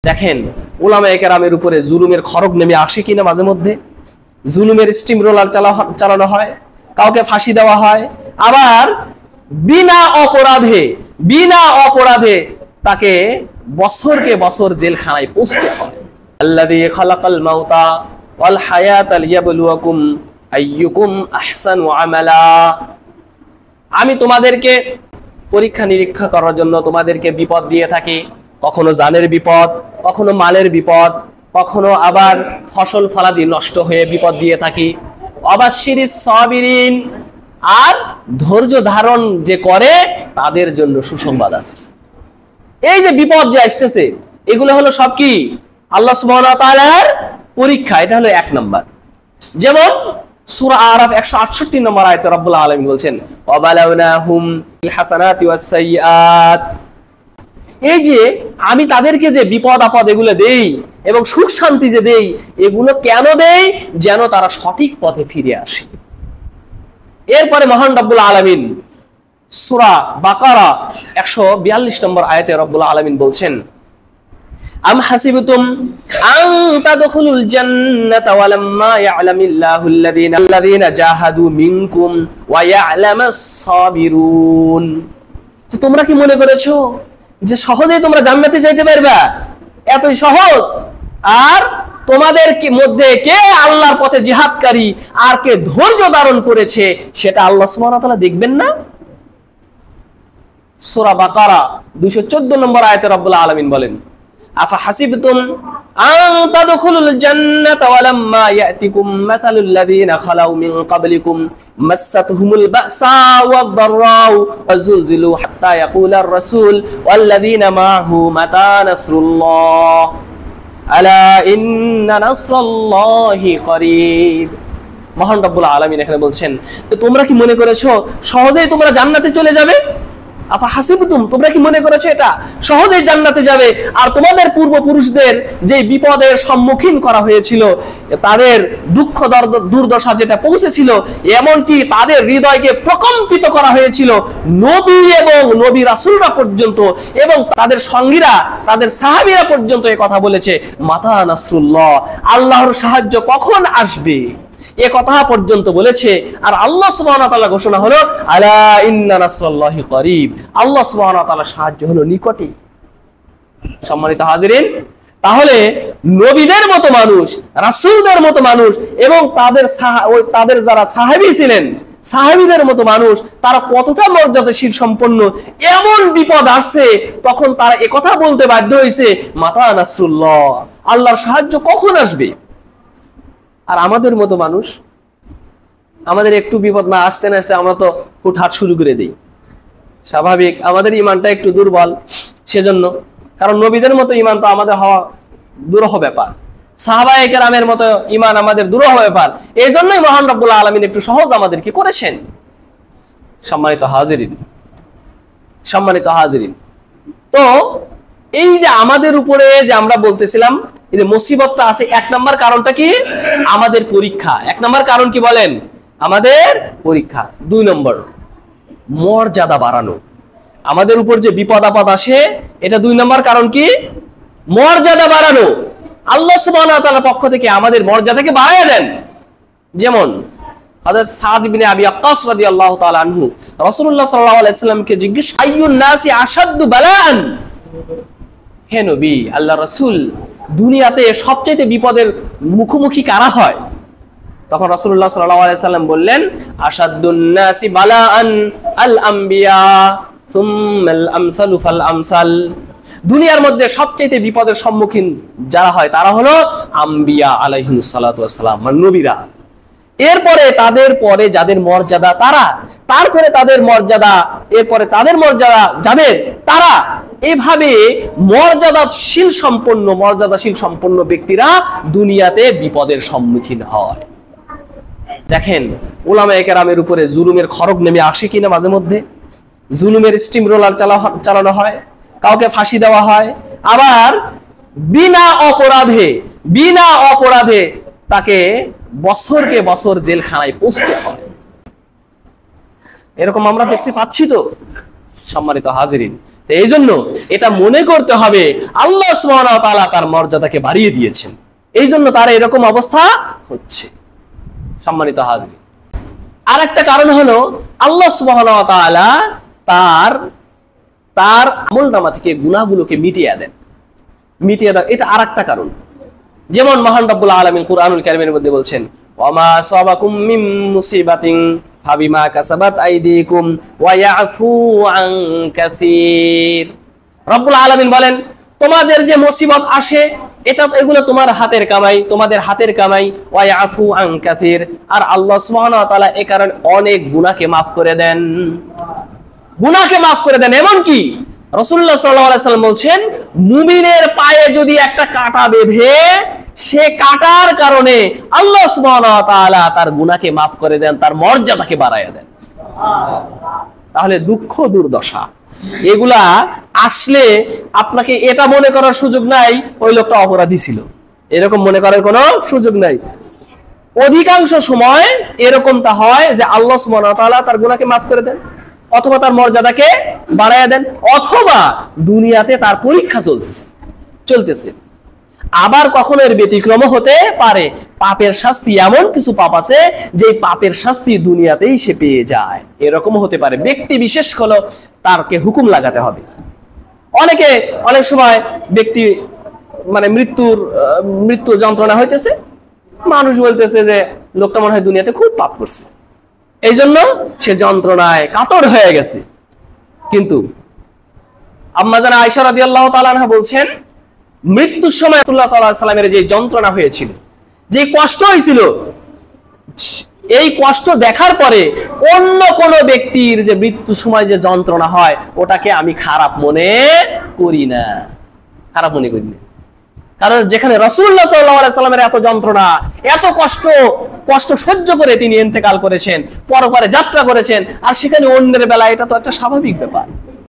দেখেন উলামায়ে কেরামের উপরে জুলুমের খড়গ নেমে আসে কিনা মাঝে মধ্যে। জুলুমের স্টিম রোলার চালানো হয়, কাউকে ফাঁসি দেওয়া হয়, আবার বিনা অপরাধে তাকে বছরকে বছর জেলখানায় পৌঁছতে হয়। আল্লাযী খালাকাল মাউতা ওয়াল হায়াতা লিয়াবলুয়াকুম আইয়ুকুম আহসানু আমালা। আমি তোমাদেরকে পরীক্ষা নিরীক্ষা করার জন্য তোমাদেরকে বিপদ দিয়ে থাকি, কখনো জানের বিপদ, কখনো মালের বিপদ, কখনো আবার ফসল ফলাদি নষ্ট হয়ে বিপদ দিয়ে থাকি। অবাশশিরিস সাবিরিন, আর ধৈর্য ধারণ যে করে তাদের জন্য সুসংবাদ আছে। এই যে বিপদ যে আসতেছে, এগুলো হলো সব কি আল্লাহ সুবহানাহু ওয়া তাআলার পরীক্ষা। এটা হলো এক নাম্বার। যেমন সূরা আরাফ 168 নম্বর আয়াতে রব্বুল আলামিন বলছেন ওয়াবালাউনাহুম বিল হাসানাতি ওয়াস সাইয়্যাত। এই যে আমি তাদেরকে যে বিপদ আপদ এগুলো দেই এবং সুখ শান্তি যে দেই, এগুলো কেন দেই? যেন তারা সঠিক পথে ফিরে আসে। এরপরে মহান রব্বুল আলামিন সূরা বাকারা 142 নম্বর আয়াতে রব্বুল আলামিন বলছেন আম হাসিবতুম আন তাদখুলুল জান্নাতা ওয়ালাম্মা ইয়ালামিল্লাহুল্লাযীনা জাহাদু মিনকুম ওয়া ইয়ালামাস সাবিরুন। তো তোমরা কি মনে করেছো যে সহজেই তোমরা জান্নাতে যাইতে পারবা? এতই সহজ? আর তোমাদের মধ্যে কে আল্লাহর পথে জিহাদকারী আর কে ধৈর্য ধারণ করেছে সেটা আল্লাহ সুবহানাহু ওয়া তাআলা দেখবেন না? সূরা বাকারা 214 নম্বর আয়াতে রব্বুল আলামিন বলেন আফা হাসিবতুম আন তাদখুলুল জান্নাতা ওয়ালাম্মা ইয়াতিকুম মাসালুল লাযীনা খালাউ মিন ক্বাবলিকুম মাসাতহুমুল বাসা ওয়াদ-দাররাউ ওয়াজুলজিলু হাত্তা ইয়াকুলার রাসূল ওয়াল লাযীনা মা'হু মাতা নাসরুল্লাহ আলা ইন্না নাসরাল্লাহি করিব। মহান রব্বুল আলামিন এখানে বলছেন তো তোমরা কি মনে করেছো সহজেই তোমরা জান্নাতে চলে যাবে? আফা হাসিবতুম, তোমরা কি মনে করেছো এটা সহজেই জান্নাতে যাবে? আর তোমাদের পূর্বপুরুষদের যে বিপদের সম্মুখীন করা হয়েছিল, তাদের দুঃখ দুর্দশা যেটা পৌঁছেছিল, এমনকি তাদের হৃদয়কে প্রকম্পিত করা হয়েছিল, নবী এবং নবী রাসূলরা পর্যন্ত এবং তাদের সঙ্গীরা, তাদের সাহাবীরা পর্যন্ত এই কথা বলেছে মাতা নাসরুল্লাহ, আল্লাহর সাহায্য কখন আসবে, এ কথা পর্যন্ত বলেছে। আর আল্লাহ সুবহানাহু ওয়া তাআলা ঘোষণা হলো আলা ইন্না নাসরাল্লাহি করিব, আল্লাহ সুবহানাহু ওয়া তাআলার সাহায্য হলো নিকটে। সম্মানিত হাজিরিন, তাহলে নবীদের মতো মানুষ, রাসূলদের মতো মানুষ এবং তাদের যারা সাহাবী ছিলেন, সাহাবীদের মতো মানুষ, তারা কতটা মর্যাদাশীল সম্পন্ন। এমন বিপদ আসছে তখন তারা একথা বলতে বাধ্য হয়েছে মাতা নাসরুল্লাহ, আল্লাহর সাহায্য কখন আসবে। আর আমাদের মতো মানুষ, আমাদের একটু বিপদ না আসতে না আসতে আমরা তো হুটহাট শুরু করে দিই। স্বাভাবিক, আমাদের ঈমানটা একটু দুর্বল সেজন্য। কারণ নবীদের মতো ঈমান তো আমাদের হওয়া দুরূহ ব্যাপার, সাহাবায়ে কেরামের মতো ঈমান আমাদের দুরূহ ব্যাপার। এই জন্যই মহান রব্বুল আলামিন একটু সহজ আমাদের কি করেছেন। সম্মানিত হাজিরিন, তো এই যে আমাদের উপরে যে আমরা বলতেছিলাম এই যে মুসিবতটা আছে, এক নাম্বার কারণটা কি? আমাদের পরীক্ষা। এক নাম্বার কারণ কি বলেন? আমাদের পরীক্ষা। দুই নম্বর মর্যাদা বাড়ানো। আমাদের উপর যে বিপদ আপদ আসে, এটা দুই নম্বর কারণ কি? মর্যাদা বাড়ানো। আল্লাহ সুবহানাহু ওয়া তাআলার পক্ষ থেকে আমাদের মর্যাদাকে বাড়ায় দেন। যেমন হযরত সাদ ইবনে আবি ওয়াক্কাস রাদিয়াল্লাহু তাআলা আনহু রাসূলুল্লাহ সাল্লাল্লাহু আলাইহি সাল্লামকে জিজ্ঞেস আইয়ুন নাসি আশাদ্দু বালাআন, হে নবী, আল্লাহ রাসূল, দুনিয়াতে সবচেয়ে বিপদের মুখোমুখি কারা হয়? তখন রাসূলুল্লাহ সাল্লাল্লাহু আলাইহি সাল্লাম বললেন আশাদ্দুন নাসি বালাআন আল আমবিয়া সুম্মাল আমসালু ফাল আমসাল। দুনিয়ার মধ্যে সবচেয়ে বিপদের সম্মুখীন যারা হয় তারা হলো আম্বিয়া আলাইহিস সালাতু ওয়াস সালাম, মানে নবীরা। এরপরে তাদের পরে যাদের মর্যাদা তারা, তারপরে তাদের মর্যাদা, এরপরে তাদের মর্যাদা যাদের তারা, এভাবে মর্যাদাশীল সম্পন্ন ব্যক্তিরা দুনিয়াতে বিপদের সম্মুখীন হয়। দেখেন উলামায়ে কেরামের উপরে জুলুমের খড়গ নেমে আসে কিনা মাঝে মধ্যে। জুলুমের স্টিম রোলার চালানো হয়, কাউকে ফাঁসি দেওয়া হয়, আবার বিনা অপরাধে তাকে বছরকে বছর জেলখানায় পৌঁছতে হয়। এরকম আমরা দেখতে পাচ্ছি তো। সম্মানিত হাজিরিন, এই জন্য এটা মনে করতে হবে আল্লাহ সুবহানাহু ওয়া তাআলা তার মর্যাদাকে বাড়িয়ে দিয়েছেন, এই জন্য তার এরকম অবস্থা হচ্ছে। সম্মানিত হাজরিন, আর একটা কারণ হলো আল্লাহ সুবহানাহু ওয়া তাআলা তার আমলনামা থেকে গুনাহগুলোকে মিটিয়ে দেন। এটা আর একটা কারণ। যেমন মহান রব্বুল আলামিন কুরআনুল কারীমের মধ্যে বলছেন, ওয়ামা সাবাকুম মিন মুসিবাতিন ফাবিমা কাসাবাত আইদিকুম ওয়া ইয়াফু আন কাসীর। রব্বুল আলামিন বলেন, তোমাদের যে মুসিবত আসে এগুলো তোমাদের হাতের কামাই, ওয়া ইয়াফু আন কাসীর, আর আল্লাহ সুবহানাহু ওয়া তাআলা এই কারণে অনেক গুনাহকে maaf করে দেন। এমন কি রাসূলুল্লাহ সাল্লাল্লাহু আলাইহি ওয়াসাল্লাম বলছেন, মুমিনের পায়ে যদি একটা কাঁটা বেঁধে, সে কাঁটার কারণে আল্লাহ সুবহানাহু ওয়া তাআলা তার গুনাহকে maaf করে দেন, তার মর্যাদাকে বাড়ায় দেন। তাহলে দুঃখ দুর্দশা এগুলা আসলে আপনাকে এটা মনে করার সুযোগ নাই ওই লোকটা অপরাধী ছিল, এরকম মনে করার কোনো সুযোগ নাই। অধিকাংশ সময় এরকমটা হয় যে আল্লাহ সুবহানাহু ওয়া তাআলা তার গুনাহকে maaf করে দেন, অথবা তার মর্যাদাকে বাড়ায় দেন, অথবা দুনিয়াতে তার পরীক্ষা চলতেছে। আবার কখনো এর ব্যতিক্রম হতে পারে, পাপের শাস্তি, এমন কিছু পাপ আছে যে পাপের শাস্তি দুনিয়াতেই সে পেয়ে যায়, এরকম হতে পারে। ব্যক্তি বিশেষ হলো তারকে হুকুম লাগাতে হবে। অনেক সময় ব্যক্তি মৃত্যু যন্ত্রণা হইতেছে, মানুষ বলতেছে যে লোকটা মনে হয় দুনিয়াতে খুব পাপ করছে, এই জন্য সে যন্ত্রণায় কাতর হয়ে গেছে। কিন্তু আম্মা জানা আয়েশা রাদিয়াল্লাহু তাআলা আনহা বলছেন, মৃত্যুর সময় রাসূলুল্লাহ সাল্লাল্লাহু আলাইহি ওয়াসাল্লামের যে যন্ত্রণা হয়েছিল, যে কষ্ট হয়েছিল, এই কষ্ট দেখার পরে অন্য কোন ব্যক্তির যে মৃত্যুর সময় যে যন্ত্রণা হয় ওটাকে আমি খারাপ মনে করি না। কারণ যেখানে রাসূলুল্লাহ সাল্লাল্লাহু আলাইহি ওয়াসাল্লামের এত যন্ত্রণা, এত কষ্ট সহ্য করে তিনি ইন্তেকাল করেছেন, পরপারে যাত্রা করেছেন, আর সেখানে অন্যের বেলায় এটা তো একটা স্বাভাবিক ব্যাপার।